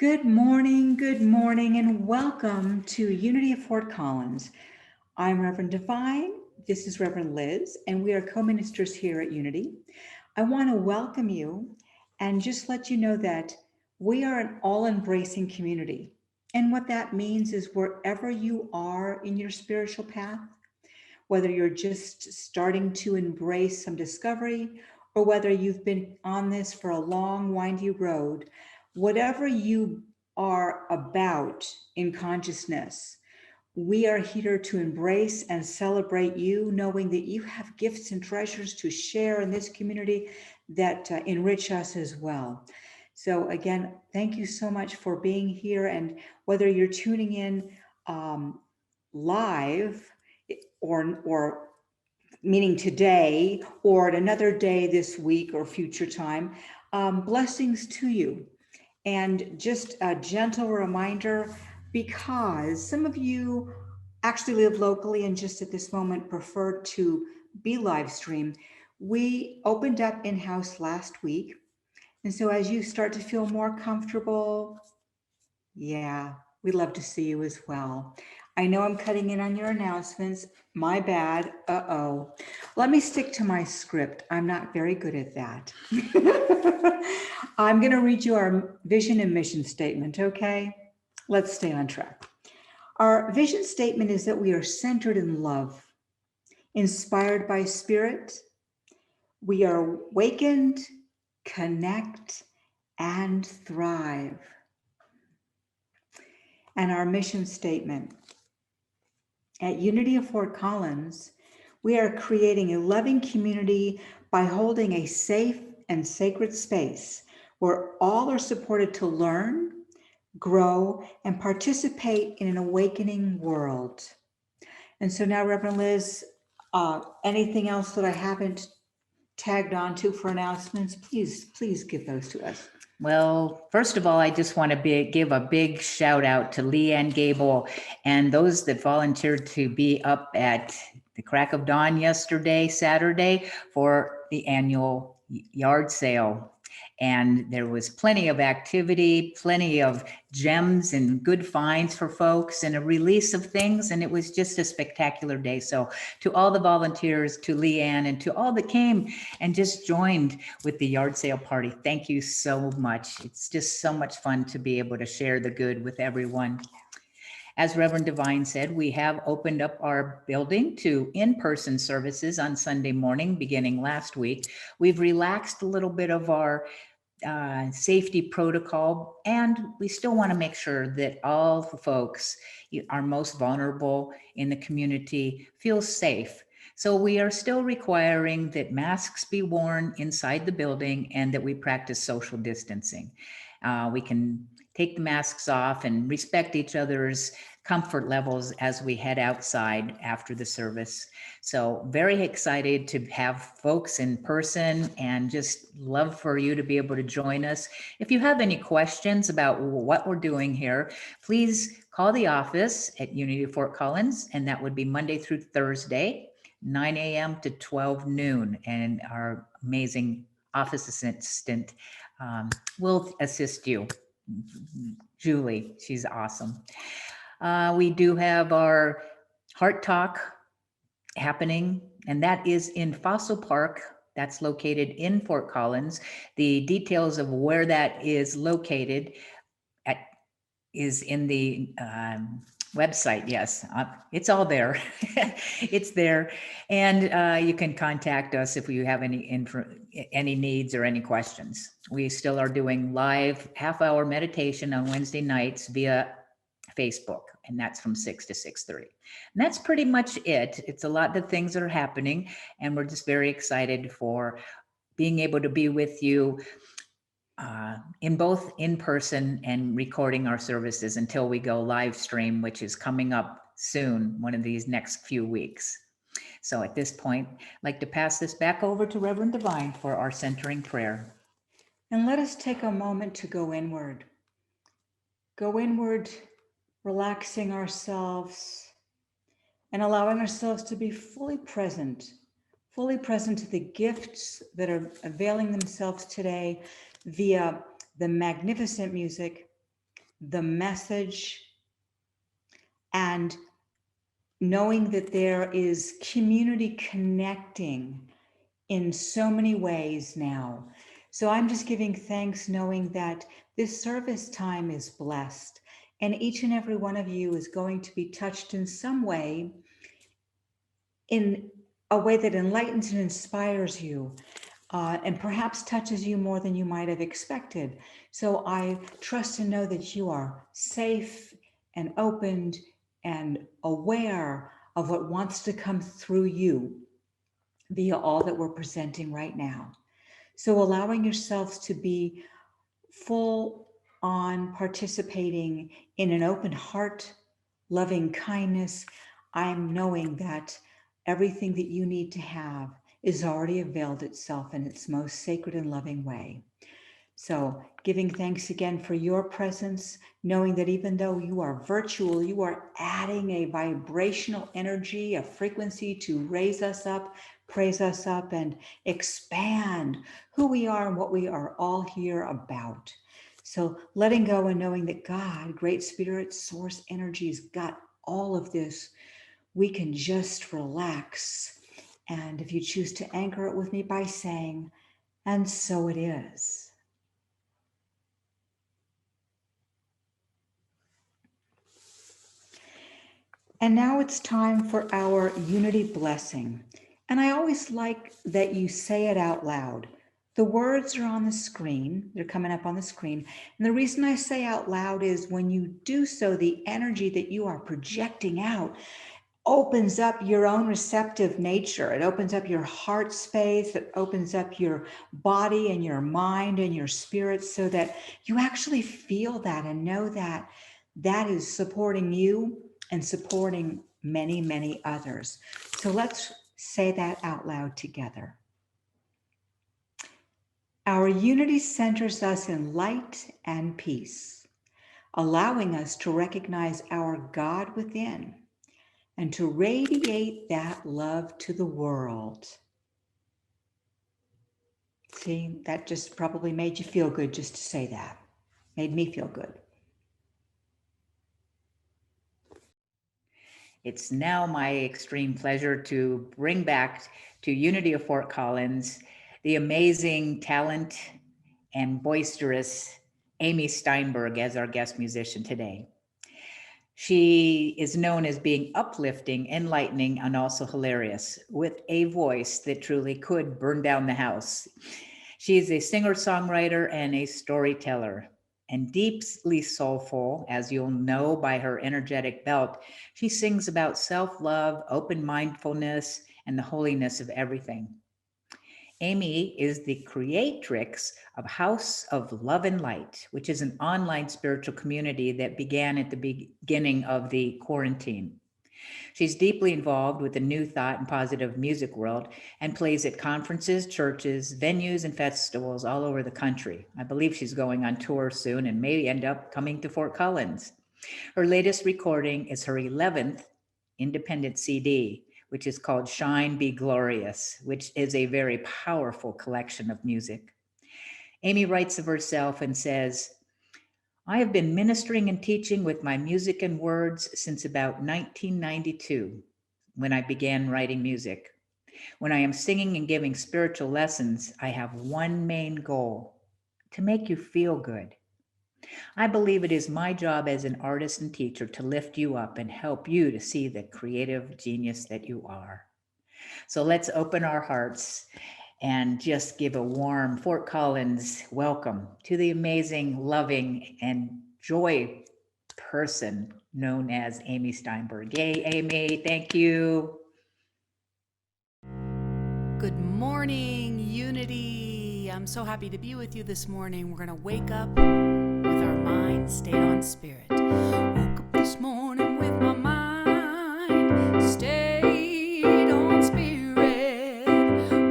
Good morning, and welcome to Unity of Fort Collins. I'm Reverend Divine. This is Reverend Liz, and we are co-ministers here at Unity. I want to welcome you and just let you know that we are an all-embracing community. And what that means is wherever you are in your spiritual path, whether you're just starting to embrace some discovery or whether you've been on this for a long, windy road, whatever you are about in consciousness, we are here to embrace and celebrate you, knowing that you have gifts and treasures to share in this community that enrich us as well. So again, thank you so much for being here. And whether you're tuning in live or meaning today or at another day this week or future time, blessings to you. And just a gentle reminder, because some of you actually live locally and just at this moment prefer to be live stream, we opened up in-house last week. And so as you start to feel more comfortable, yeah, we'd love to see you as well. I know I'm cutting in on your announcements. My bad. Uh-oh. Let me stick to my script. I'm not very good at that. I'm going to read you our vision and mission statement, okay? Let's stay on track. Our vision statement is that we are centered in love, inspired by spirit. We are awakened, connect, and thrive. And our mission statement. At Unity of Fort Collins, we are creating a loving community by holding a safe and sacred space where all are supported to learn, grow, and participate in an awakening world. And so now, Reverend Liz, anything else that I haven't tagged on to for announcements, please give those to us. Well, first of all, I just want to give a big shout out to Leanne Gable and those that volunteered to be up at the crack of dawn yesterday, Saturday, for the annual yard sale. And there was plenty of activity, plenty of gems and good finds for folks and a release of things. And it was just a spectacular day. So to all the volunteers, to Leanne, and to all that came and just joined with the yard sale party, thank you so much. It's just so much fun to be able to share the good with everyone. As Reverend Divine said, we have opened up our building to in-person services on Sunday morning, beginning last week. We've relaxed a little bit of our safety protocol, and we still want to make sure that all the folks are most vulnerable in the community feel safe. So we are still requiring that masks be worn inside the building and that we practice social distancing. We can take the masks off and respect each other's comfort levels as we head outside after the service. So very excited to have folks in person and just love for you to be able to join us. If you have any questions about what we're doing here, please call the office at Unity Fort Collins, and that would be Monday through Thursday, 9 a.m. to 12 noon. And our amazing office assistant will assist you. Julie, she's awesome. We do have our Heart Talk happening, and that is in Fossil Park. That's located in Fort Collins. The details of where that is located is in the website. Yes, it's all there. It's there. And you can contact us if you have any needs or any questions. We still are doing live half-hour meditation on Wednesday nights via Facebook, and that's from 6 to 6:30. And that's pretty much it. It's a lot of things that are happening, and we're just very excited for being able to be with you in both in person and recording our services until we go live stream, which is coming up soon, one of these next few weeks. So at this point, I'd like to pass this back over to Reverend Divine for our centering prayer. And let us take a moment to go inward. Go inward, relaxing ourselves and allowing ourselves to be fully present to the gifts that are availing themselves today via the magnificent music, the message, and knowing that there is community connecting in so many ways now. So I'm just giving thanks, knowing that this service time is blessed, and each and every one of you is going to be touched in some way, in a way that enlightens and inspires you, and perhaps touches you more than you might have expected. So I trust and know that you are safe and opened and aware of what wants to come through you via all that we're presenting right now. So allowing yourselves to be full on participating in an open heart, loving kindness. I'm knowing that everything that you need to have is already availed itself in its most sacred and loving way. So giving thanks again for your presence, knowing that even though you are virtual, you are adding a vibrational energy, a frequency to raise us up, praise us up, and expand who we are and what we are all here about. So letting go and knowing that God, Great Spirit, Source Energy's got all of this, we can just relax. And if you choose to anchor it with me by saying, and so it is. And now it's time for our unity blessing. And I always like that you say it out loud. The words are on the screen, they're coming up on the screen. And the reason I say out loud is when you do so, the energy that you are projecting out opens up your own receptive nature. It opens up your heart space, it opens up your body and your mind and your spirit so that you actually feel that and know that that is supporting you and supporting many, many others. So let's say that out loud together. Our unity centers us in light and peace, allowing us to recognize our God within and to radiate that love to the world. See, that just probably made you feel good just to say that. Made me feel good. It's now my extreme pleasure to bring back to Unity of Fort Collins the amazing talent and boisterous Amy Steinberg as our guest musician today. She is known as being uplifting, enlightening, and also hilarious, with a voice that truly could burn down the house. She is a singer-songwriter and a storyteller, and deeply soulful, as you'll know by her energetic belt. She sings about self-love, open mindfulness, and the holiness of everything. Amy is the creatrix of House of Love and Light, which is an online spiritual community that began at the beginning of the quarantine. She's deeply involved with the New Thought and positive music world and plays at conferences, churches, venues, and festivals all over the country. I believe she's going on tour soon and may end up coming to Fort Collins. Her latest recording is her 11th independent CD, which is called Shine Be Glorious, which is a very powerful collection of music. Amy writes of herself and says, I have been ministering and teaching with my music and words since about 1992, when I began writing music. When I am singing and giving spiritual lessons, I have one main goal: to make you feel good. I believe it is my job as an artist and teacher to lift you up and help you to see the creative genius that you are. So let's open our hearts and just give a warm Fort Collins welcome to the amazing, loving, and joy person known as Amy Steinberg. Yay, Amy, thank you. Good morning, Unity. I'm so happy to be with you this morning. We're going to wake up with our mind stayed on spirit. Woke up this morning with my mind stayed on spirit.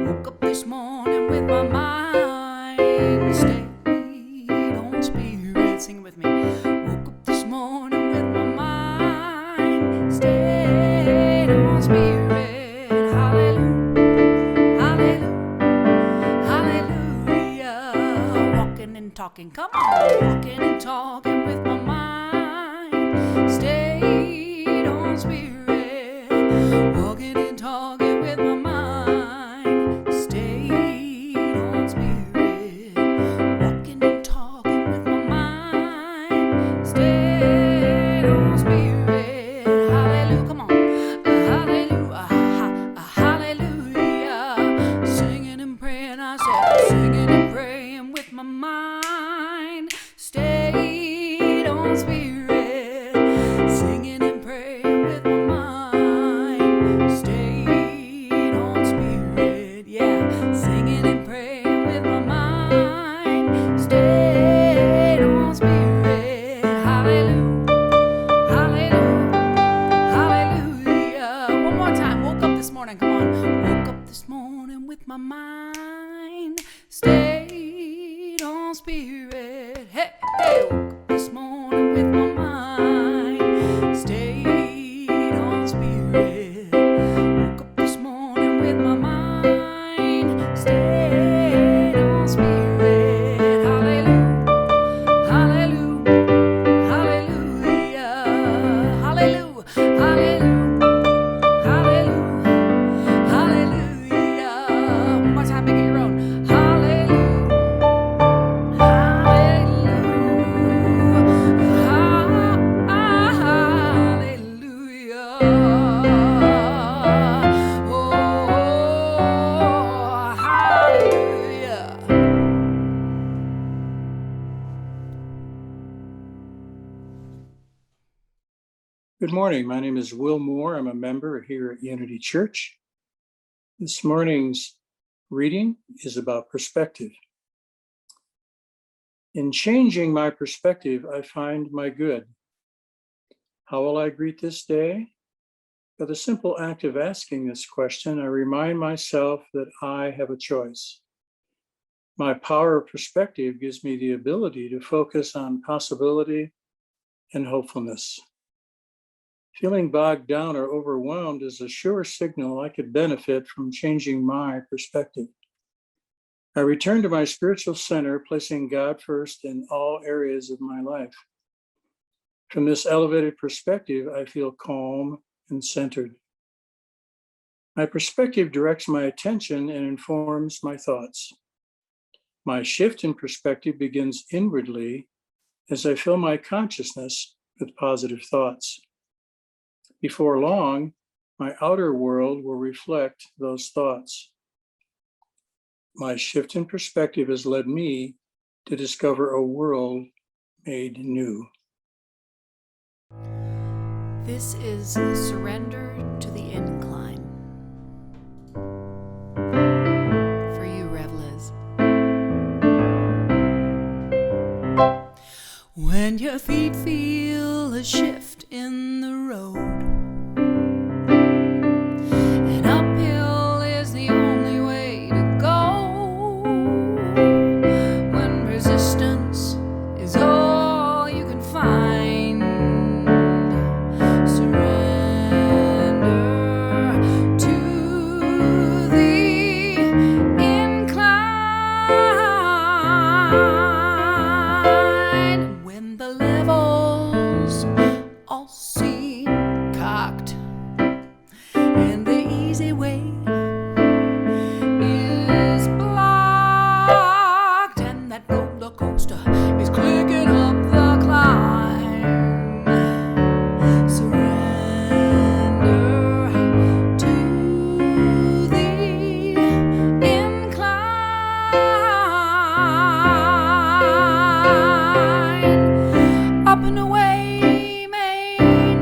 Woke up this morning with my mind stayed on spirit. Sing it with me. Woke up this morning with my mind stayed on spirit. Hallelujah, hallelujah, hallelujah. Walking and talking, come on. Walking and talking with my mind my mind stayed on spirit. Hey, hey, woke up this morning with my mind stayed on spirit. Woke up this morning with my mind stayed on spirit. Hallelujah, hallelujah, hallelujah, hallelujah, hallelujah. Good morning. My name is Will Moore. I'm a member here at Unity Church. This morning's reading is about perspective. In changing my perspective, I find my good. How will I greet this day? By the simple act of asking this question, I remind myself that I have a choice. My power of perspective gives me the ability to focus on possibility and hopefulness. Feeling bogged down or overwhelmed is a sure signal I could benefit from changing my perspective. I return to my spiritual center, placing God first in all areas of my life. From this elevated perspective, I feel calm and centered. My perspective directs my attention and informs my thoughts. My shift in perspective begins inwardly as I fill my consciousness with positive thoughts. Before long, my outer world will reflect those thoughts. My shift in perspective has led me to discover a world made new. This is Surrender to the Incline. For you, Rev Liz. When your feet feel a shift in the road, and uphill is the only way to go, when resistance is all you can find, surrender to the incline. When the levels all seem cocked and the easy way is blocked, and that roller coaster is clicking up the climb, surrender to the incline. Up and away may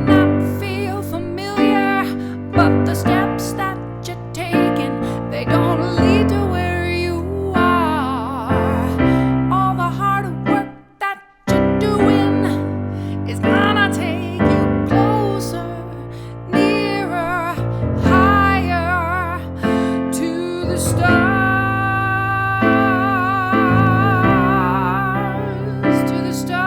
not feel familiar, but the steps that you're taking, they don't lead to where you are. All the hard work that you're doing is gonna take you closer, nearer, higher to the stars, to the stars.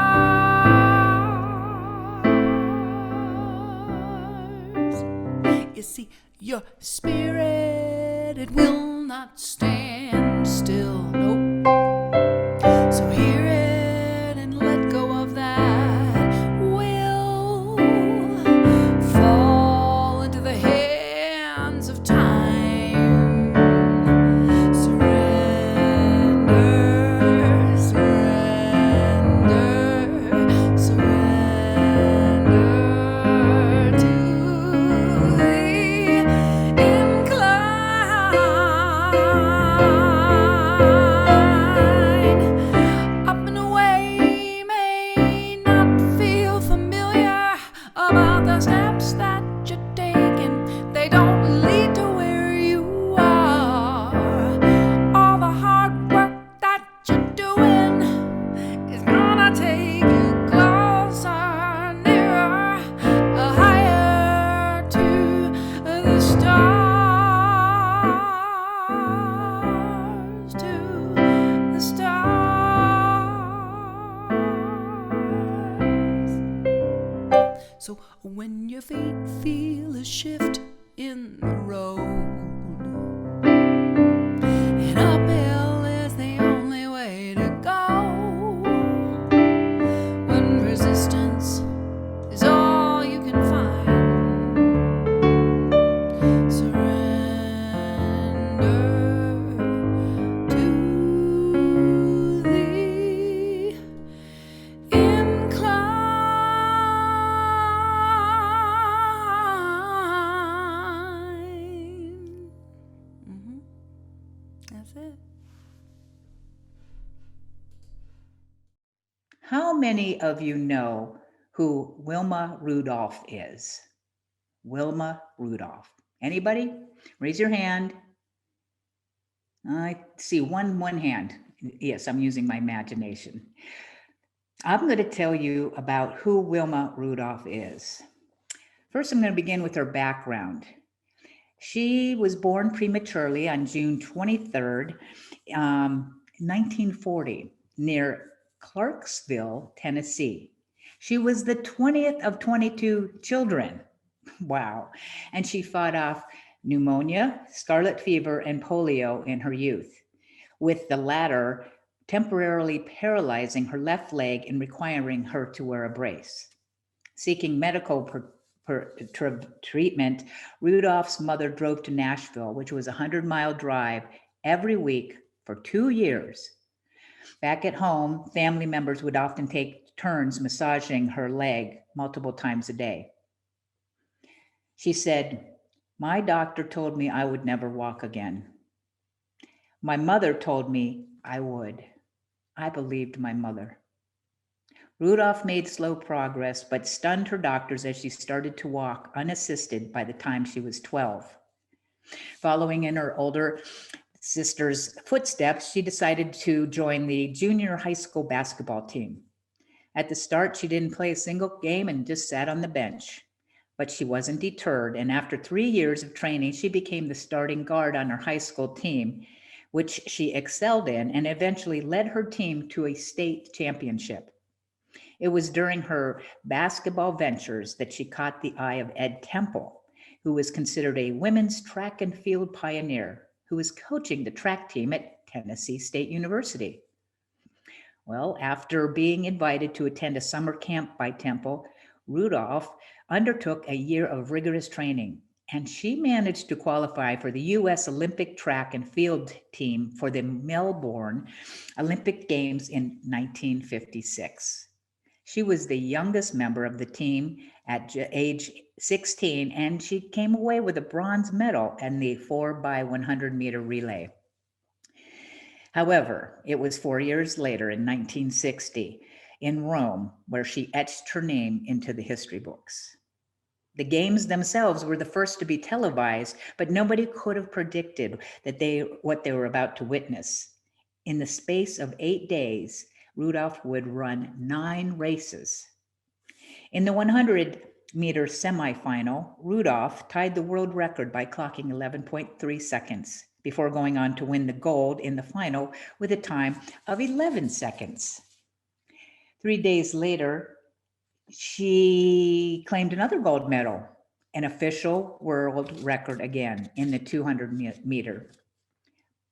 You see, your spirit, it will not stand still, nope. So hear it and let go of that will. Fall into the hands of time. Surrender, surrender, surrender to the incline. might feel a shift in the road, and uphill is the only way to go. When resistance is all you can find, surrender to the incline. That's it. How many of you know who Wilma Rudolph is? Wilma Rudolph. Anybody? Raise your hand. I see one hand. Yes, I'm using my imagination. I'm going to tell you about who Wilma Rudolph is. First, I'm going to begin with her background. She was born prematurely on June 23rd, 1940, near Clarksville, Tennessee. She was the 20th of 22 children. Wow. And she fought off pneumonia, scarlet fever, and polio in her youth, with the latter temporarily paralyzing her left leg and requiring her to wear a brace. Seeking medical treatment, Rudolph's mother drove to Nashville, which was a 100-mile drive every week for 2 years. Back at home, family members would often take turns massaging her leg multiple times a day. She said, "My doctor told me I would never walk again. My mother told me I would. I believed my mother." Rudolph made slow progress, but stunned her doctors as she started to walk unassisted by the time she was 12. Following in her older sister's footsteps, she decided to join the junior high school basketball team. At the start, she didn't play a single game and just sat on the bench. But she wasn't deterred, and after 3 years of training, she became the starting guard on her high school team, which she excelled in and eventually led her team to a state championship. It was during her basketball ventures that she caught the eye of Ed Temple, who was considered a women's track and field pioneer, who was coaching the track team at Tennessee State University. Well, after being invited to attend a summer camp by Temple, Rudolph undertook a year of rigorous training, and she managed to qualify for the U.S. Olympic track and field team for the Melbourne Olympic Games in 1956. She was the youngest member of the team at age 16, and she came away with a bronze medal in the 4x100 meter relay. However, it was 4 years later in 1960 in Rome where she etched her name into the history books. The games themselves were the first to be televised, but nobody could have predicted what they were about to witness. In the space of 8 days, Rudolph would run 9 races. In the 100-meter semifinal, Rudolph tied the world record by clocking 11.3 seconds before going on to win the gold in the final with a time of 11 seconds. 3 days later, she claimed another gold medal, an official world record again in the 200 meter.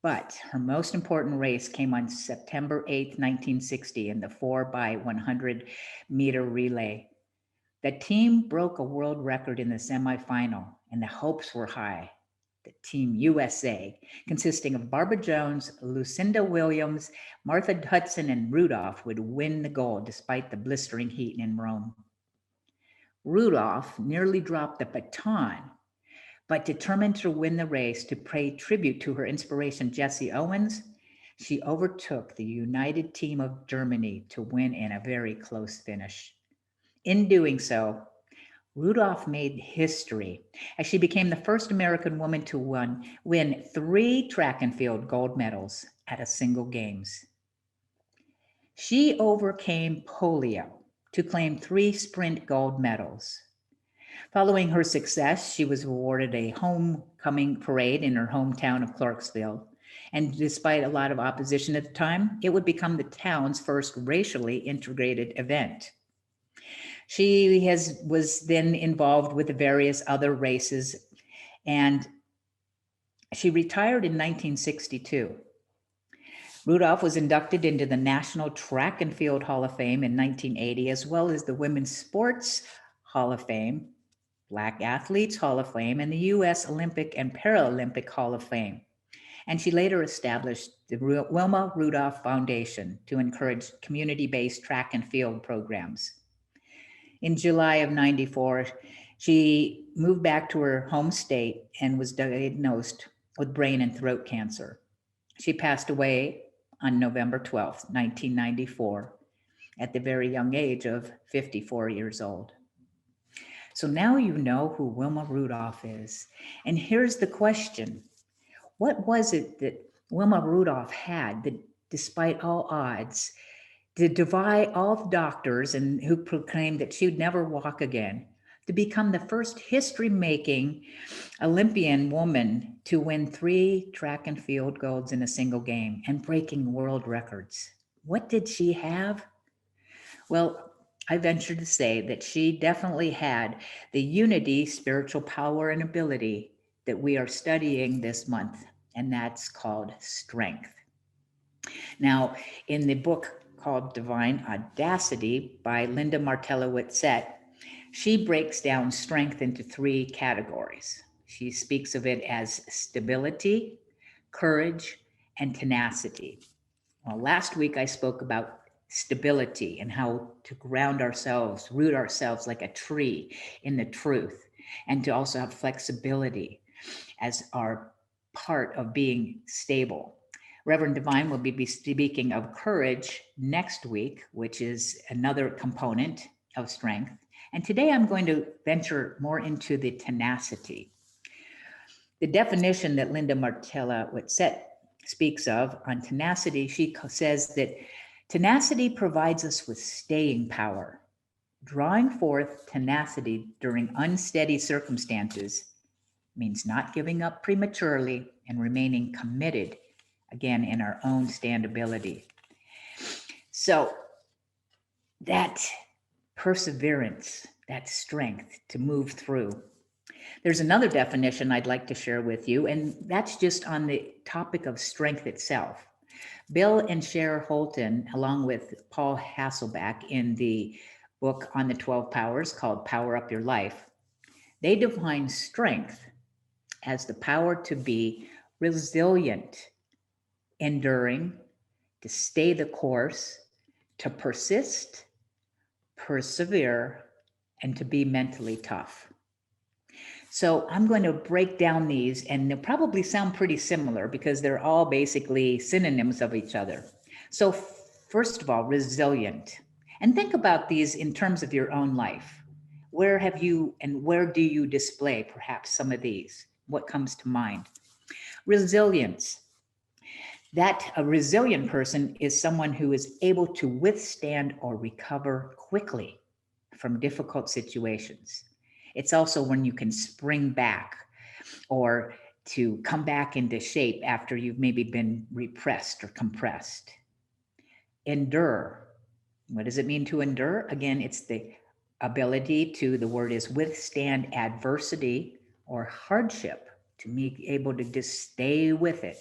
But her most important race came on September 8th, 1960 in the 4x100 meter relay. The team broke a world record in the semifinal, and the hopes were high. The Team USA, consisting of Barbara Jones, Lucinda Williams, Martha Hudson, and Rudolph, would win the gold despite the blistering heat in Rome. Rudolph nearly dropped the baton, but determined to win the race to pay tribute to her inspiration, Jesse Owens, she overtook the United Team of Germany to win in a very close finish. In doing so, Rudolph made history as she became the first American woman to win 3 track and field gold medals at a single games. She overcame polio to claim 3 sprint gold medals. Following her success, she was awarded a homecoming parade in her hometown of Clarksville. And despite a lot of opposition at the time, it would become the town's first racially integrated event. She was then involved with the various other races, and she retired in 1962. Rudolph was inducted into the National Track and Field Hall of Fame in 1980, as well as the Women's Sports Hall of Fame, Black Athletes Hall of Fame, and the U.S. Olympic and Paralympic Hall of Fame. And she later established the Wilma Rudolph Foundation to encourage community-based track and field programs. In July of 94, she moved back to her home state and was diagnosed with brain and throat cancer. She passed away on November 12th, 1994, at the very young age of 54 years old. So now you know who Wilma Rudolph is. And here's the question. What was it that Wilma Rudolph had that, despite all odds, to defy all doctors and who proclaimed that she would never walk again, to become the first history-making Olympian woman to win 3 track and field golds in a single game and breaking world records? What did she have? Well, I venture to say that she definitely had the unity, spiritual power, and ability that we are studying this month, and that's called strength. Now, in the book called Divine Audacity by Linda Martella Whitsett, she breaks down strength into 3 categories. She speaks of it as stability, courage, and tenacity. Well, last week I spoke about stability and how to ground ourselves, root ourselves like a tree in the truth, and to also have flexibility as our part of being stable. Reverend Divine will be speaking of courage next week, which is another component of strength. And today I'm going to venture more into the tenacity. The definition that Linda Martella Whitsett speaks of on tenacity, she says that tenacity provides us with staying power. Drawing forth tenacity during unsteady circumstances means not giving up prematurely and remaining committed, again, in our own standability. So that perseverance, that strength to move through. There's another definition I'd like to share with you, and that's just on the topic of strength itself. Bill and Cher Holton, along with Paul Hasselback in the book on the 12 powers called Power Up Your Life, they define strength as the power to be resilient, enduring, to stay the course, to persist, persevere, and to be mentally tough. So I'm going to break down these, and they'll probably sound pretty similar because they're all basically synonyms of each other. So first of all, resilient. And think about these in terms of your own life. Where have you and where do you display perhaps some of these? What comes to mind? Resilience. That a resilient person is someone who is able to withstand or recover quickly from difficult situations. It's also when you can spring back or to come back into shape after you've maybe been repressed or compressed. Endure. What does it mean to endure? Again, it's the ability to, the word is withstand adversity or hardship, to be able to just stay with it.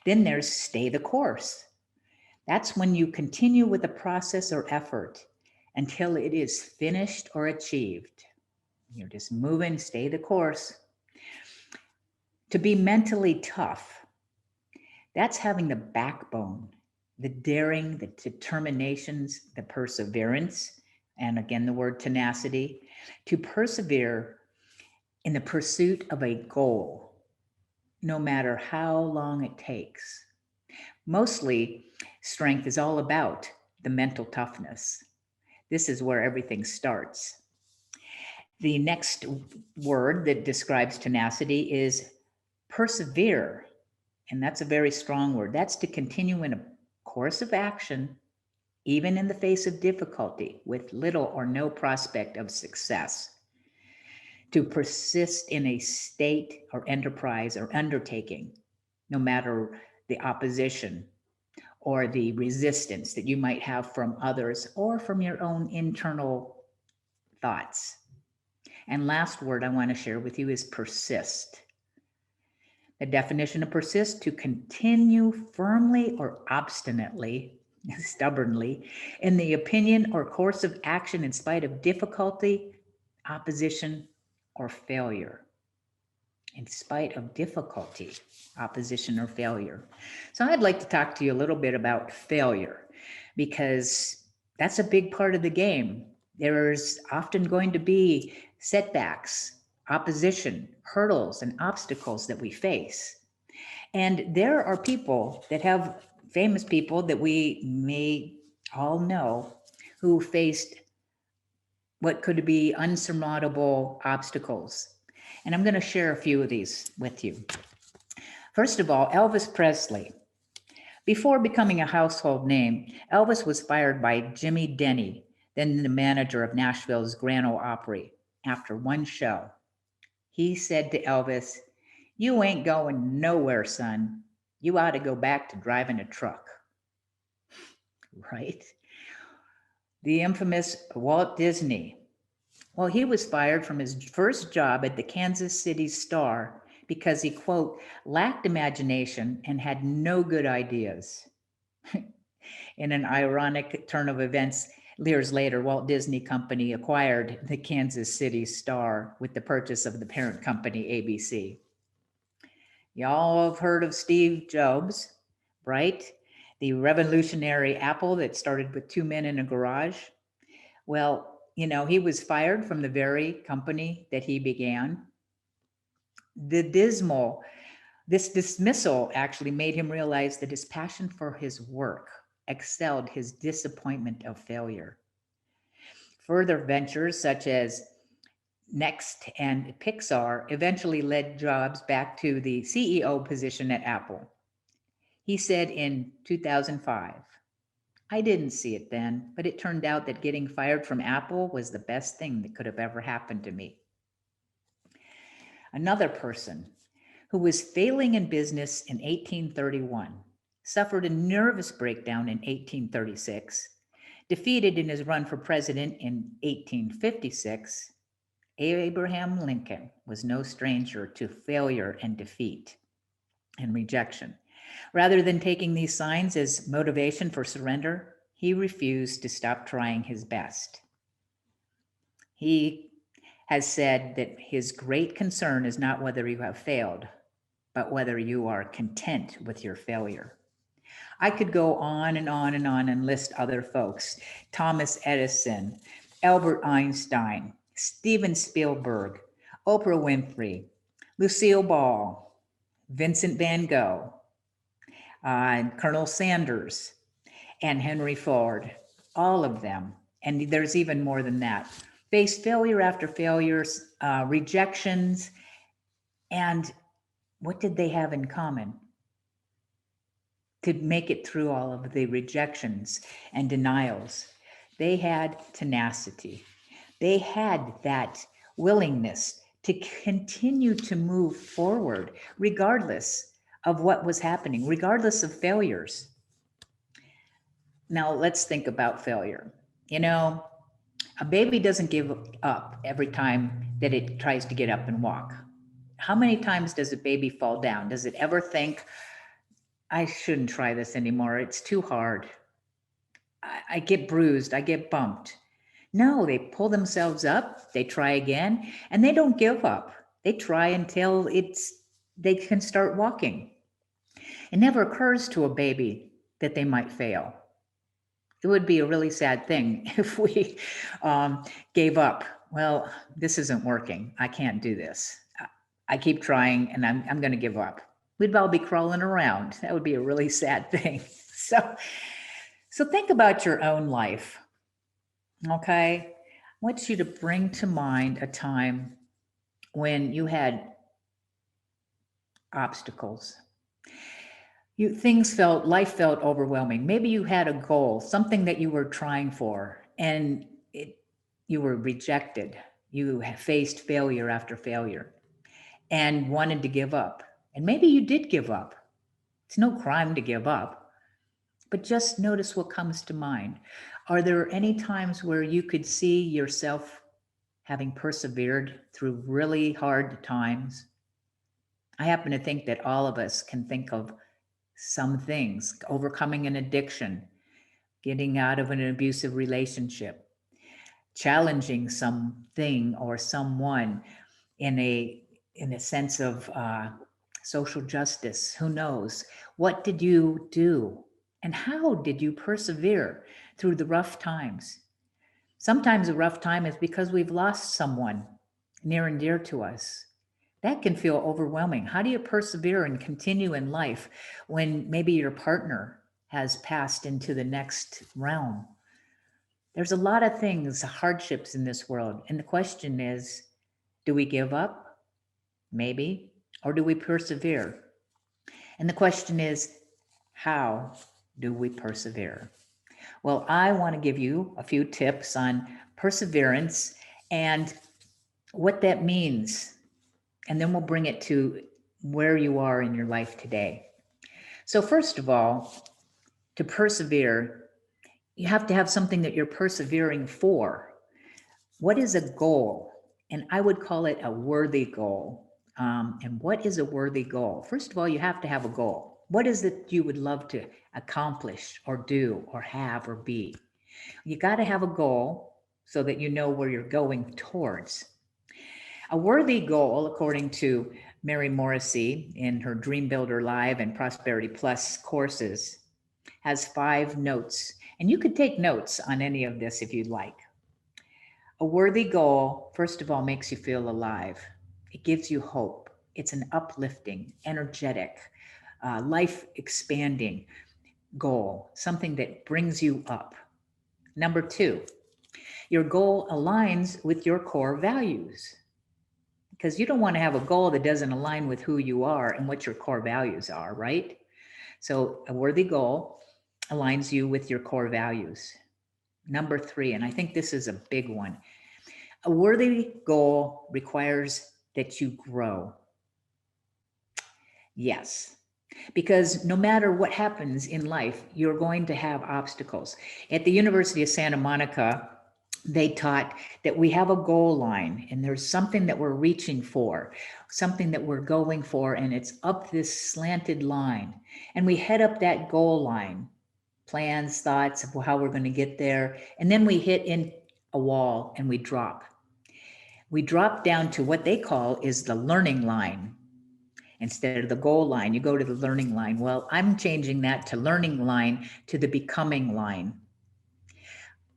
Then there's stay the course. That's when you continue with a process or effort until it is finished or achieved. You're just moving, stay the course. To be mentally tough, that's having the backbone, the daring, the determinations, the perseverance, and again, the word tenacity, to persevere in the pursuit of a goal, no matter how long it takes. Mostly, strength is all about the mental toughness. This is where everything starts. The next word that describes tenacity is persevere. And that's a very strong word. That's to continue in a course of action, even in the face of difficulty, with little or no prospect of success. To persist in a state or enterprise or undertaking, no matter the opposition or the resistance that you might have from others or from your own internal thoughts. And last word I want to share with you is persist. The definition of persist: to continue firmly or obstinately, stubbornly, in the opinion or course of action in spite of difficulty, opposition, or failure. In spite of difficulty, opposition, or failure. So I'd like to talk to you a little bit about failure, because that's a big part of the game. There's often going to be setbacks, opposition, hurdles, and obstacles that we face. And there are people that have, famous people that we may all know, who faced what could be unsurmountable obstacles. And I'm going to share a few of these with you. First of all, Elvis Presley. Before becoming a household name, Elvis was fired by Jimmy Denny, then the manager of Nashville's Grand Ole Opry, after one show. He said to Elvis, "You ain't going nowhere, son. You ought to go back to driving a truck." Right? The infamous Walt Disney. Well, he was fired from his first job at the Kansas City Star because he, quote, lacked imagination and had no good ideas. In an ironic turn of events, years later, Walt Disney Company acquired the Kansas City Star with the purchase of the parent company, ABC. Y'all have heard of Steve Jobs, right? The revolutionary Apple that started with two men in a garage. Well, you know, he was fired from the very company that he began. This dismissal actually made him realize that his passion for his work excelled his disappointment of failure. Further ventures such as Next and Pixar eventually led Jobs back to the CEO position at Apple. He said in 2005, "I didn't see it then, but it turned out that getting fired from Apple was the best thing that could have ever happened to me." Another person who was failing in business in 1831 suffered a nervous breakdown in 1836, defeated in his run for president in 1856. Abraham Lincoln was no stranger to failure and defeat and rejection. Rather than taking these signs as motivation for surrender, he refused to stop trying his best. He has said that his great concern is not whether you have failed, but whether you are content with your failure. I could go on and on and on and list other folks: Thomas Edison, Albert Einstein, Steven Spielberg, Oprah Winfrey, Lucille Ball, Vincent van Gogh, Colonel Sanders, and Henry Ford. All of them, and there's even more than that, faced failure after failures, rejections, and what did they have in common? To make it through all of the rejections and denials, they had tenacity. They had that willingness to continue to move forward, regardless of what was happening, regardless of failures. Now, let's think about failure. You know, a baby doesn't give up every time that it tries to get up and walk. How many times does a baby fall down? Does it ever think, "I shouldn't try this anymore. It's too hard. I get bruised, I get bumped"? No, they pull themselves up, they try again, and they don't give up. They try until they can start walking. It never occurs to a baby that they might fail. It would be a really sad thing if we gave up. Well, this isn't working. I can't do this. I keep trying and I'm going to give up. We'd all be crawling around. That would be a really sad thing. So think about your own life. Okay. I want you to bring to mind a time when you had obstacles. Life felt overwhelming. Maybe you had a goal, something that you were trying for, and you were rejected. You have faced failure after failure and wanted to give up. And maybe you did give up. It's no crime to give up, but just notice what comes to mind. Are there any times where you could see yourself having persevered through really hard times. I happen to think that all of us can think of some things: overcoming an addiction, getting out of an abusive relationship, challenging something or someone in a sense of social justice. Who knows? What did you do? And how did you persevere through the rough times? Sometimes a rough time is because we've lost someone near and dear to us. That can feel overwhelming. How do you persevere and continue in life when maybe your partner has passed into the next realm? There's a lot of things, hardships in this world. And the question is, do we give up? Maybe. Or do we persevere? And the question is, how do we persevere? Well, I want to give you a few tips on perseverance and what that means. And then we'll bring it to where you are in your life today. So first of all, to persevere, you have to have something that you're persevering for. What is a goal? And I would call it a worthy goal. And what is a worthy goal? First of all, you have to have a goal. What is it you would love to accomplish or do or have or be? You got to have a goal so that you know where you're going towards. A worthy goal, according to Mary Morrissey in her Dream Builder Live and Prosperity Plus courses, has 5 notes. And you could take notes on any of this if you'd like. A worthy goal, first of all, makes you feel alive. It gives you hope. It's an uplifting, energetic, life expanding goal, something that brings you up. Number 2, your goal aligns with your core values, because you don't want to have a goal that doesn't align with who you are and what your core values are, right? So a worthy goal aligns you with your core values. Number 3, and I think this is a big one, a worthy goal requires that you grow. Yes, because no matter what happens in life, you're going to have obstacles. At the University of Santa Monica, they taught that we have a goal line and there's something that we're reaching for, something that we're going for, and it's up this slanted line. And we head up that goal line, plans, thoughts of how we're going to get there. And then we hit in a wall and we drop. We drop down to what they call is the learning line. Instead of the goal line, you go to the learning line. Well, I'm changing that to learning line to the becoming line.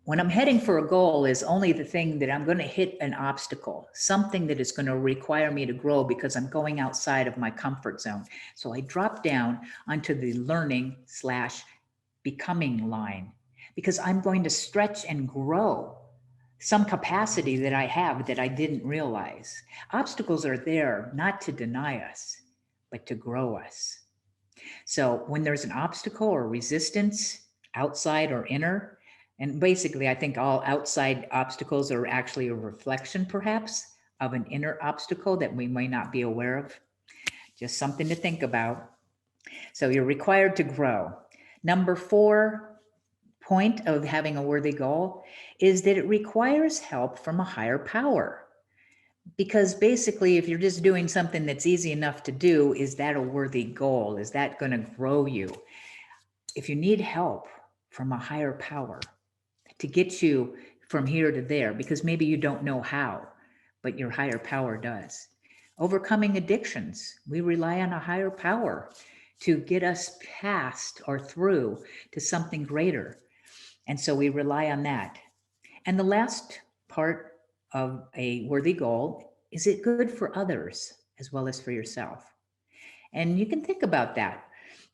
When I'm heading for a goal is only the thing that I'm going to hit an obstacle, something that is going to require me to grow because I'm going outside of my comfort zone. So I drop down onto the learning/becoming line because I'm going to stretch and grow some capacity that I have that I didn't realize. Obstacles are there not to deny us, but to grow us. So when there's an obstacle or resistance, outside or inner, and basically I think all outside obstacles are actually a reflection perhaps of an inner obstacle that we may not be aware of. Just something to think about. So you're required to grow. Number 4 point of having a worthy goal is that it requires help from a higher power. Because basically, if you're just doing something that's easy enough to do, is that a worthy goal? Is that going to grow you? If you need help from a higher power to get you from here to there, because maybe you don't know how, but your higher power does. Overcoming addictions, we rely on a higher power to get us past or through to something greater. And so we rely on that. And the last part of a worthy goal, is it good for others as well as for yourself? And you can think about that.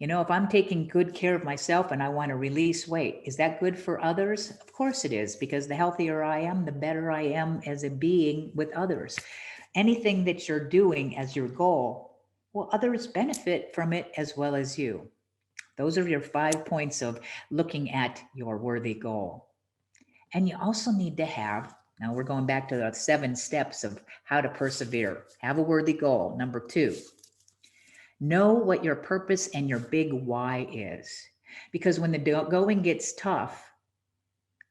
You know, if I'm taking good care of myself and I want to release weight, is that good for others? Of course it is, because the healthier I am, the better I am as a being with others. Anything that you're doing as your goal, well, others benefit from it as well as you. Those are your 5 points of looking at your worthy goal. And you also need to have, now we're going back to the 7 steps of how to persevere. Have a worthy goal. Number 2, know what your purpose and your big why is. Because when the going gets tough,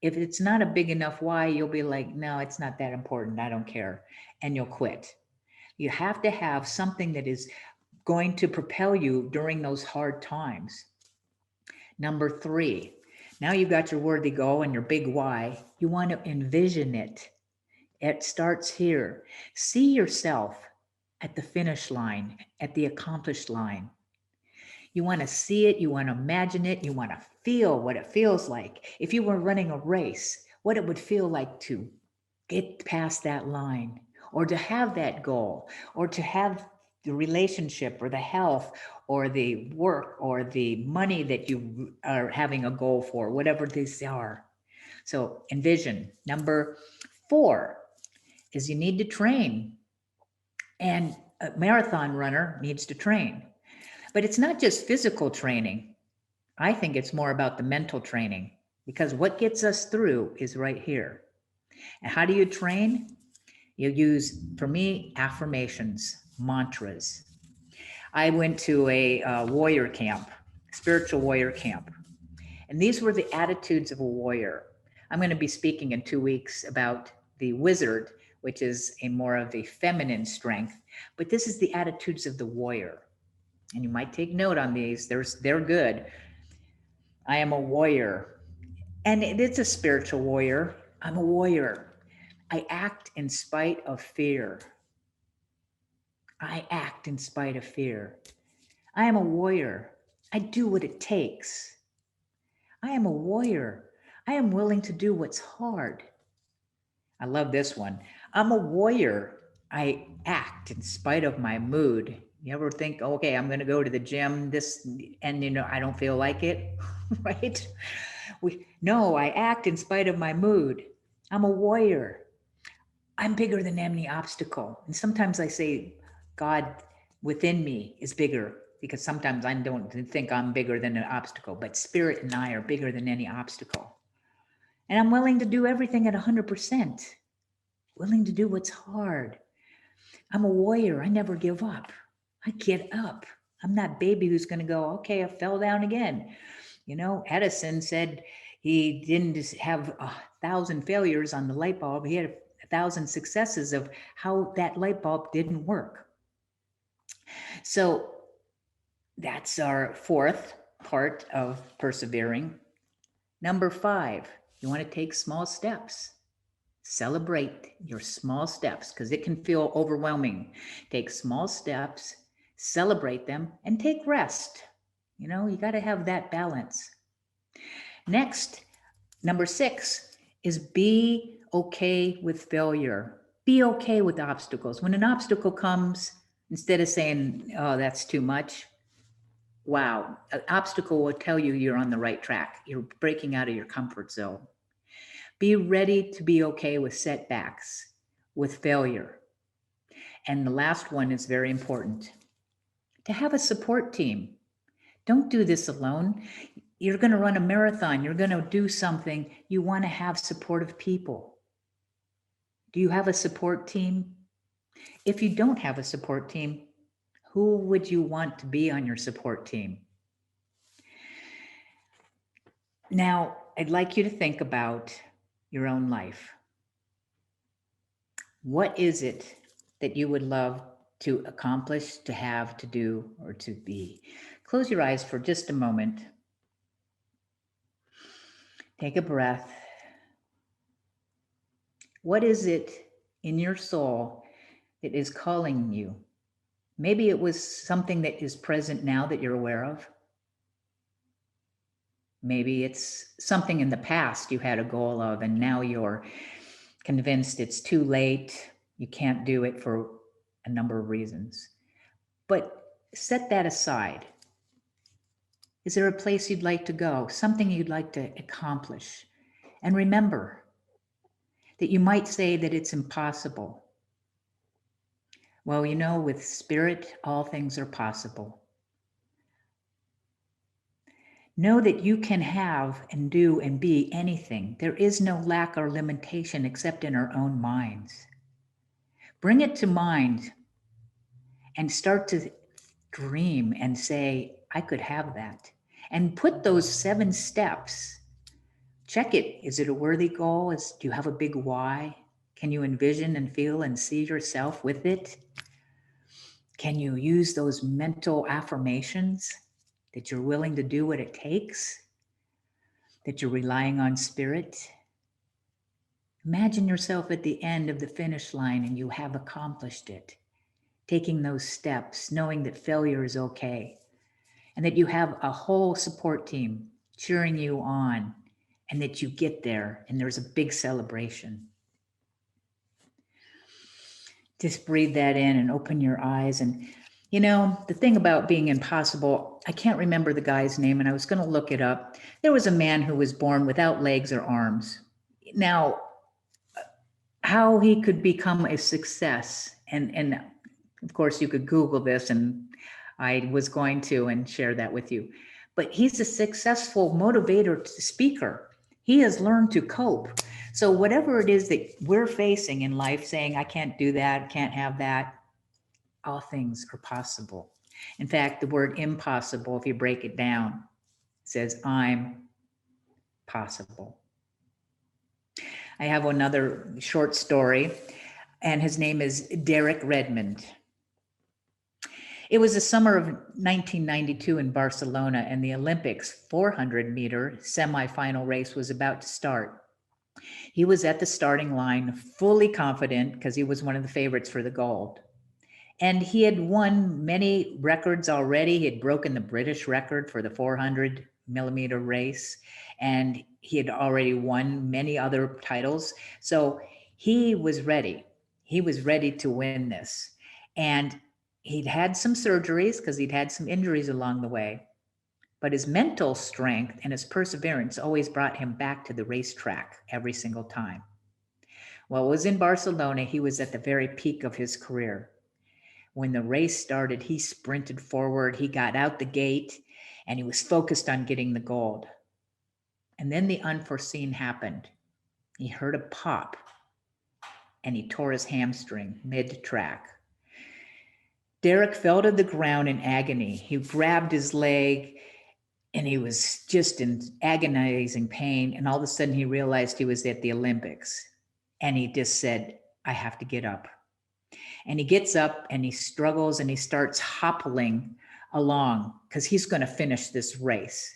If it's not a big enough why, you'll be like, no, it's not that important. I don't care. And you'll quit. You have to have something that is going to propel you during those hard times. Number 3, now you've got your worthy goal and your big why. You want to envision it. It starts here. See yourself at the finish line, at the accomplished line. You want to see it, you want to imagine it, you want to feel what it feels like. If you were running a race, what it would feel like to get past that line, or to have that goal, or to have the relationship or the health or the work or the money that you are having a goal for, whatever these are. So envision. Number 4 is you need to train. And a marathon runner needs to train. But it's not just physical training. I think it's more about the mental training, because what gets us through is right here. And how do you train? You use, for me, affirmations, mantras. I went to a warrior camp, spiritual warrior camp. And these were the attitudes of a warrior. I'm going to be speaking in 2 weeks about the wizard, which is a more of a feminine strength. But this is the attitudes of the warrior. And you might take note on these. They're good. I am a warrior. And it's a spiritual warrior. I'm a warrior. I act in spite of fear. I act in spite of fear. I am a warrior. I do what it takes. I am a warrior. I am willing to do what's hard. I love this one. I'm a warrior. I act in spite of my mood. You ever think, okay, I'm going to go to the gym and I don't feel like it, right? No, I act in spite of my mood. I'm a warrior. I'm bigger than any obstacle. And sometimes I say, God within me is bigger, because sometimes I don't think I'm bigger than an obstacle, but Spirit and I are bigger than any obstacle. And I'm willing to do everything at 100%, willing to do what's hard. I'm a warrior. I never give up. I get up. I'm that baby who's going to go, okay, I fell down again. Edison said he didn't just have 1,000 failures on the light bulb. He had 1,000 successes of how that light bulb didn't work. So that's our 4th part of persevering. Number 5, you want to take small steps. Celebrate your small steps, because it can feel overwhelming. Take small steps, celebrate them, and take rest. You got to have that balance. Next, number 6 is be okay with failure. Be okay with obstacles. When an obstacle comes, instead of saying, oh, that's too much, wow, an obstacle will tell you you're on the right track. You're breaking out of your comfort zone. Be ready to be okay with setbacks, with failure. And the last one is very important. To have a support team. Don't do this alone. You're going to run a marathon. You're going to do something. You want to have supportive people. Do you have a support team? If you don't have a support team, who would you want to be on your support team? Now, I'd like you to think about your own life. What is it that you would love to accomplish, to have, to do, or to be? Close your eyes for just a moment. Take a breath. What is it in your soul that is calling you? Maybe it was something that is present now that you're aware of. Maybe it's something in the past you had a goal of, and now you're convinced it's too late. You can't do it for a number of reasons. But set that aside. Is there a place you'd like to go? Something you'd like to accomplish? And remember that you might say that it's impossible. Well, with Spirit, all things are possible. Know that you can have and do and be anything. There is no lack or limitation except in our own minds. Bring it to mind and start to dream and say, I could have that. And put those 7 steps Check it. Is it a worthy goal? Do you have a big why? Can you envision and feel and see yourself with it? Can you use those mental affirmations that you're willing to do what it takes? That you're relying on spirit? Imagine yourself at the end of the finish line and you have accomplished it. Taking those steps, knowing that failure is okay, and that you have a whole support team cheering you on, and that you get there and there's a big celebration. Just breathe that in and open your eyes. And the thing about being impossible, I can't remember the guy's name and I was going to look it up. There was a man who was born without legs or arms. Now, how he could become a success, and of course you could Google this, and I was going to and share that with you. But he's a successful motivator speaker. He has learned to cope. So whatever it is that we're facing in life, saying, I can't do that, can't have that, all things are possible. In fact, the word impossible, if you break it down, says, I'm possible. I have another short story, and his name is Derek Redmond. It was the summer of 1992 in Barcelona, and the Olympics 400-meter semifinal race was about to start. He was at the starting line, fully confident because he was one of the favorites for the gold. And he had won many records already. He had broken the British record for the 400-millimeter race, and he had already won many other titles. So he was ready. He was ready to win this. And he'd had some surgeries because he'd had some injuries along the way. But his mental strength and his perseverance always brought him back to the racetrack every single time. While it was in Barcelona, he was at the very peak of his career. When the race started, he sprinted forward, he got out the gate, and he was focused on getting the gold. And then the unforeseen happened. He heard a pop, and he tore his hamstring mid-track. Derek fell to the ground in agony. He grabbed his leg, and he was just in agonizing pain. And all of a sudden, he realized he was at the Olympics. And he just said, I have to get up. And he gets up and he struggles and he starts hoppling along because he's going to finish this race.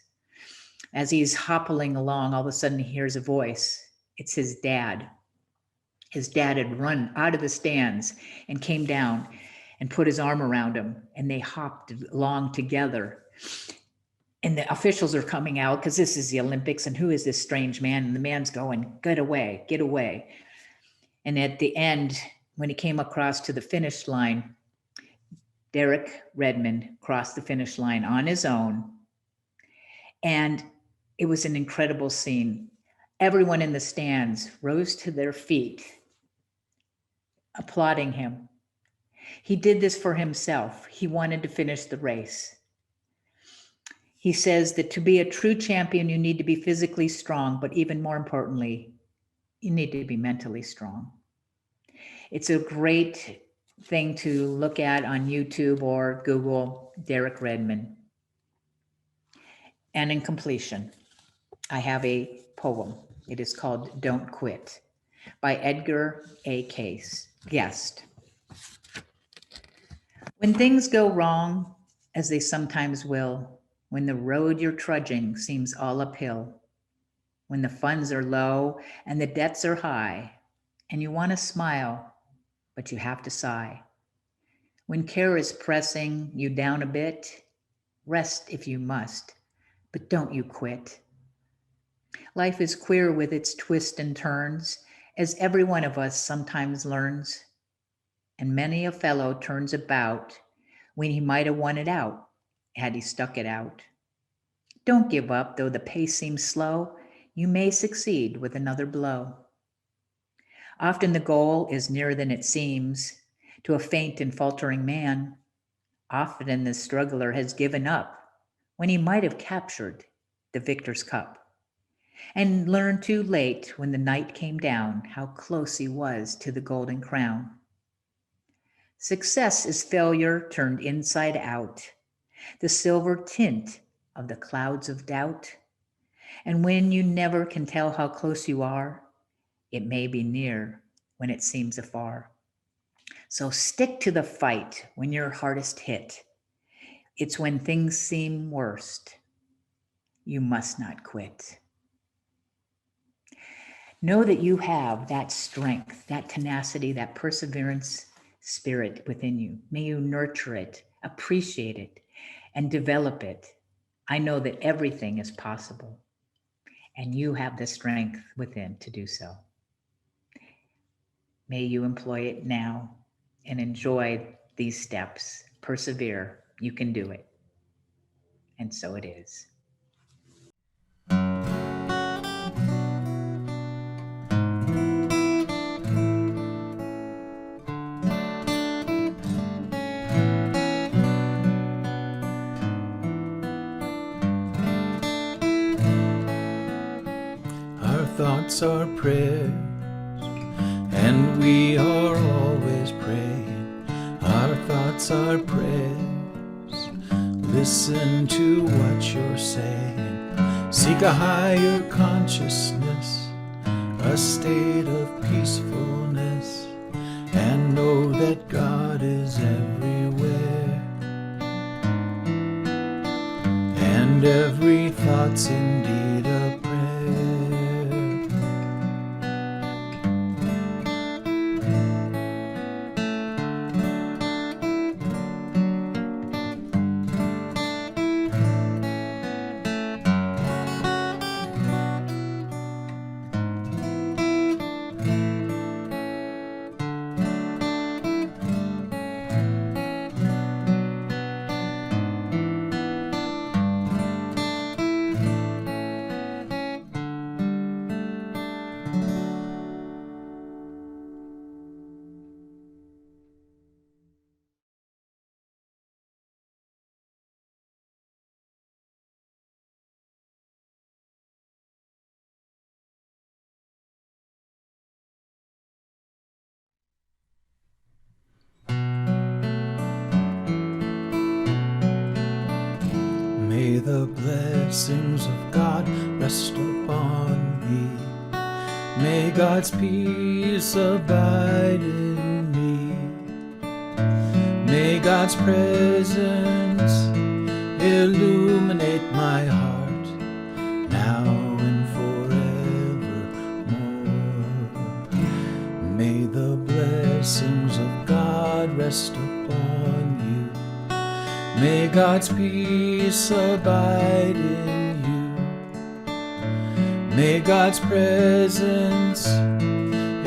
As he's hoppling along, all of a sudden he hears a voice. It's his dad. His dad had run out of the stands and came down and put his arm around him, and they hopped along together. And the officials are coming out because this is the Olympics, and who is this strange man? And the man's going, get away, get away. And at the end, when he came across to the finish line, Derek Redmond crossed the finish line on his own. And it was an incredible scene. Everyone in the stands rose to their feet, applauding him. He did this for himself. He wanted to finish the race. He says that to be a true champion, you need to be physically strong, but even more importantly, you need to be mentally strong. It's a great thing to look at on YouTube or Google, Derek Redmond. And in completion, I have a poem. It is called Don't Quit by Edgar A. Cayce, Guest. When things go wrong, as they sometimes will, when the road you're trudging seems all uphill, when the funds are low and the debts are high, and you want to smile, but you have to sigh. When care is pressing you down a bit, rest if you must, but don't you quit. Life is queer with its twists and turns, as every one of us sometimes learns. And many a fellow turns about when he might have won it out, had he stuck it out. Don't give up, though the pace seems slow. You may succeed with another blow. Often the goal is nearer than it seems to a faint and faltering man. Often the struggler has given up when he might have captured the victor's cup, and learned too late when the night came down how close he was to the golden crown. Success is failure turned inside out, the silver tint of the clouds of doubt. And when you never can tell how close you are, it may be near when it seems afar. So stick to the fight when you're hardest hit. It's when things seem worst. You must not quit. Know that you have that strength, that tenacity, that perseverance spirit within you. May you nurture it, appreciate it, and develop it. I know that everything is possible, and you have the strength within to do so. May you employ it now and enjoy these steps. Persevere. You can do it. And so it is. Our thoughts are prayers, and we are always praying. Our thoughts are prayers. Listen to what you're saying. Seek a higher consciousness, a state of peacefulness, and know that God is everywhere. And every thought's indeed a prayer. May the blessings of God rest upon me. May God's peace abide in me. May God's presence illuminate my heart now and forevermore. May the blessings of God rest upon you. May God's peace abide in you. May God's presence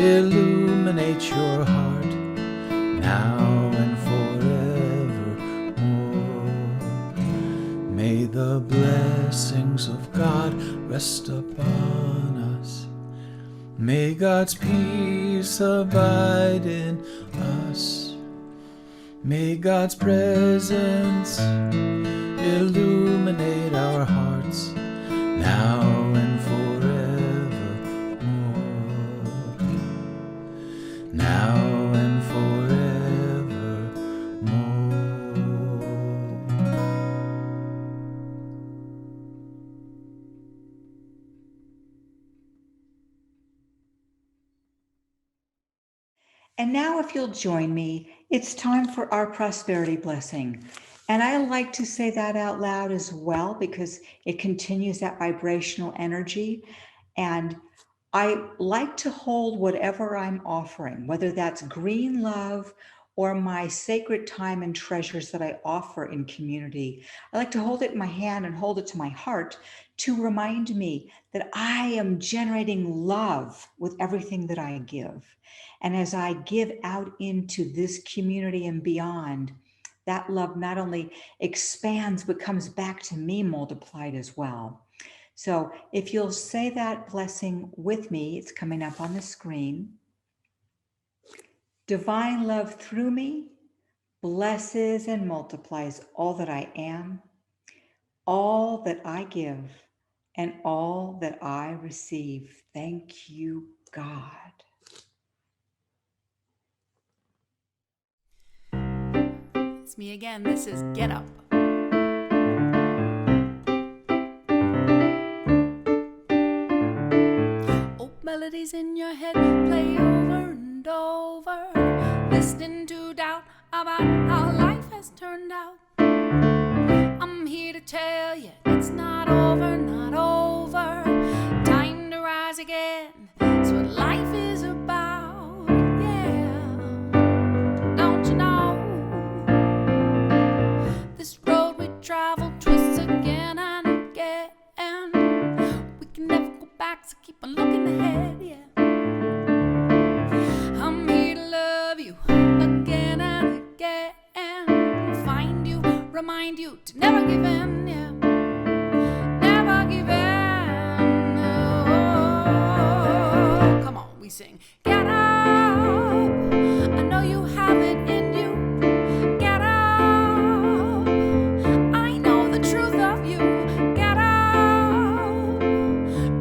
illuminate your heart now and forevermore. May the blessings of God rest upon us. May God's peace abide in us. May God's presence illuminate our hearts now and forevermore. Now and forevermore. And now, if you'll join me, it's time for our prosperity blessing. And I like to say that out loud as well because it continues that vibrational energy. And I like to hold whatever I'm offering, whether that's green love or my sacred time and treasures that I offer in community. I like to hold it in my hand and hold it to my heart to remind me that I am generating love with everything that I give. And as I give out into this community and beyond, that love not only expands, but comes back to me multiplied as well. So if you'll say that blessing with me, it's coming up on the screen. Divine love through me blesses and multiplies all that I am, all that I give, and all that I receive. Thank you, God. It's me again. This is Get Up. melodies in your head play over and over, listening to doubt about how life has turned out. I'm here to tell you it's not over, not over. Time to rise again, it's what life is about. Yeah, don't you know? This road we travel twists again and again. We can never go back, so keep on looking ahead, yeah. I'm here to love you again and again. Find you, remind you to never give in, yeah. Never give in, no. Come on, we sing. Get up, I know you have it in you. Get up, I know the truth of you. Get up,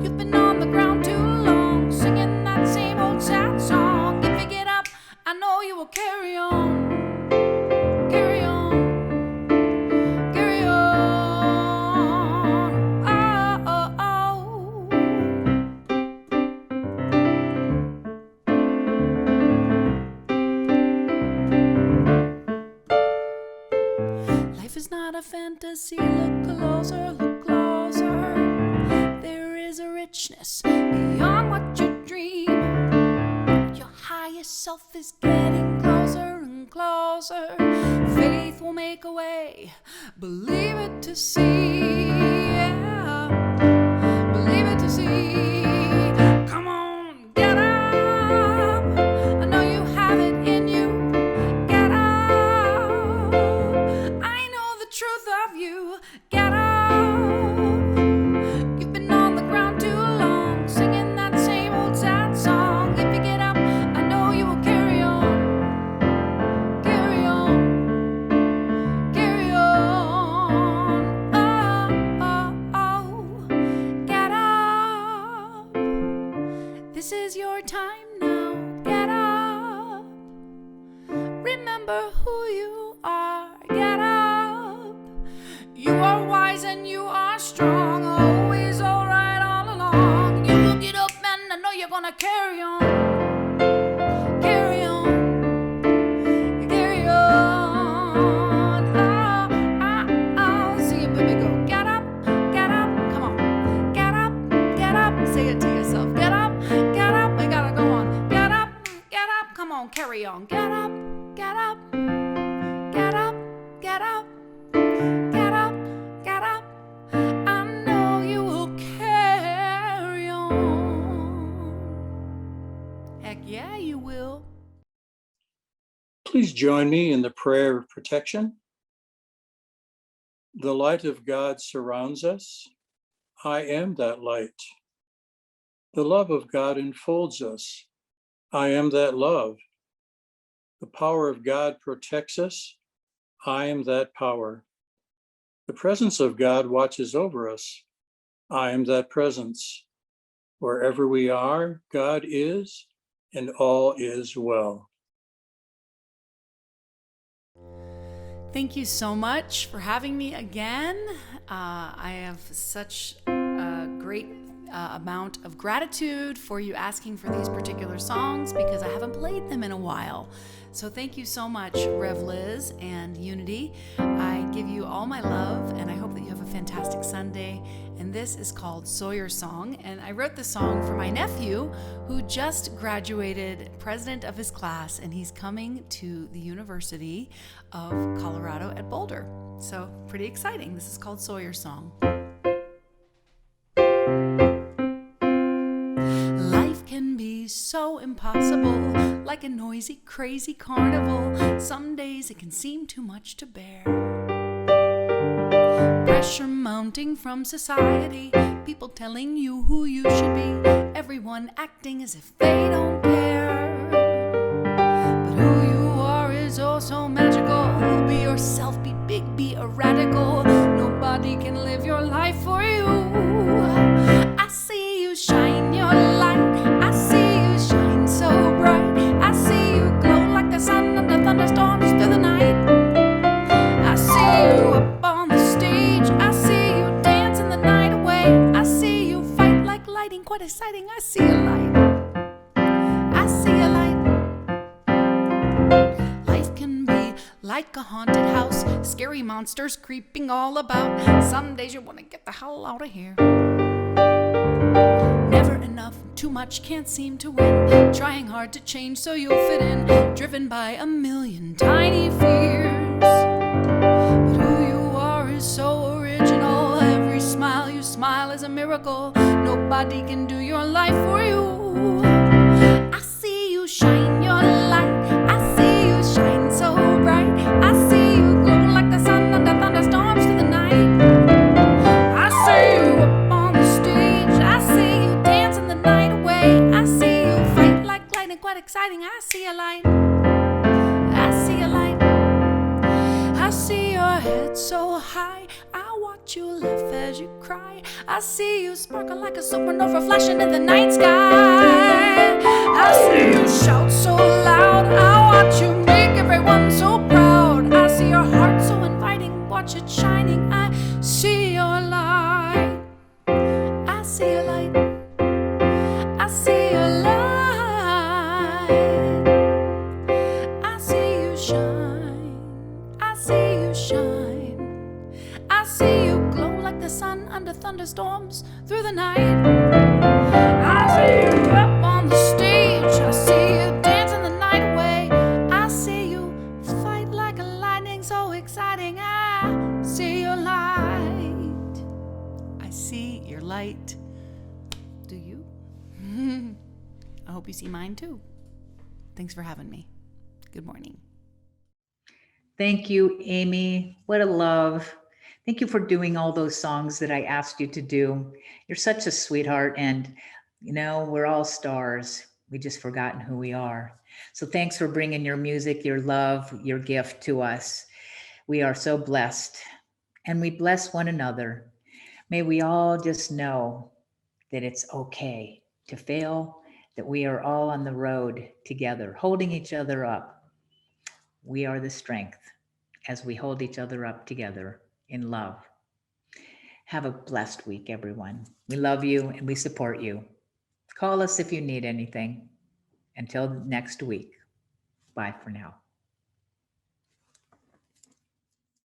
you've been on the ground too long, singing that same old sad song. If you get up, I know you will carry on. Carry on, carry on. Oh, oh, oh. Life is not a fantasy. Look closer, look closer. There is a richness beyond what you dream. Your highest self is getting closer and closer. Faith will make a way. Believe it to see. Yeah. Believe it to see. Come on, get up. I know you have it in you. Get up. I know the truth of you. Get up. You've been on the ground too long, singing that same old sad song. If you get up, I know you will carry on. Carry on. Carry on. Oh, oh, oh. Get up. This is your time now. Get up. Remember who you are. Get up. You are wise and you are strong. Always alright all along. You will get up and I know you're gonna carry on. Carry on. Carry on. Oh, oh, oh. See you, baby, go. Get up. Get up. Come on. Get up. Get up. Say it to yourself. Get up. Get up. We gotta go on. Get up. Get up. Come on. Carry on. Get up. Get up. Get up. Get up. Get up. Get up. I know you will carry on. Heck yeah, you will. Please join me in the prayer of protection. The light of God surrounds us. I am that light. The love of God enfolds us. I am that love. The power of God protects us. I am that power. The presence of God watches over us. I am that presence. Wherever we are, God is, and all is well. Thank you so much for having me again. I have such a great amount of gratitude for you asking for these particular songs because I haven't played them in a while. So thank you so much, Rev Liz and Unity. I give you all my love and I hope that you have a fantastic Sunday. And this is called Sawyer Song. And I wrote this song for my nephew who just graduated president of his class and he's coming to the University of Colorado at Boulder. So pretty exciting. This is called Sawyer Song. Life can be so impossible, like a noisy, crazy carnival. Some days it can seem too much to bear. Pressure mounting from society, people telling you who you should be, everyone acting as if they don't care. But who you are is oh so magical. Be yourself, be big, be a radical. Nobody can live your life for you. I see you shine your light. I see you shine so bright. I see you glow like the sun under thunderstorms through the night. I see you up on the stage. I see you dancing the night away. I see you fight like lightning, quite exciting. I see a light. like a haunted house, scary monsters creeping all about. Some days you want to get the hell out of here. Never enough, too much, can't seem to win. Trying hard to change so you'll fit in, driven by a million tiny fears. But who you are is so original. Every smile you smile is a miracle. Nobody can do your life for you. I see you shine your light. I see you shine so bright. I see you glow like the sun under thunderstorms through the night. I see you up on the stage. I see you dancing the night away. I see you fight like lightning, quite exciting. I see a light. I see a light. I see your head so high. I watch you laugh as you cry. I see you sparkle like a supernova flashing in the night sky. I see you shout so loud. I watch you make everyone so proud. I see your heart so inviting. Watch it shining. I see your light. I see a light. I see a light. I see you shine. I see you shine. I see you glow like the sun under thunderstorms through the night. I see you up on the stage. I see you dancing the night away. I see you fight like a lightning so exciting. I see your light. I see your light. Do you? I hope you see mine too. Thanks for having me. Good morning. Thank you, Amy. What a love. Thank you for doing all those songs that I asked you to do. You're such a sweetheart, and we're all stars. We just forgotten who we are. So thanks for bringing your music, your love, your gift to us. We are so blessed, and we bless one another. May we all just know that it's okay to fail, that we are all on the road together, holding each other up. We are the strength as we hold each other up together in love. Have a blessed week, everyone. We love you and we support you. Call us if you need anything. Until next week. Bye for now.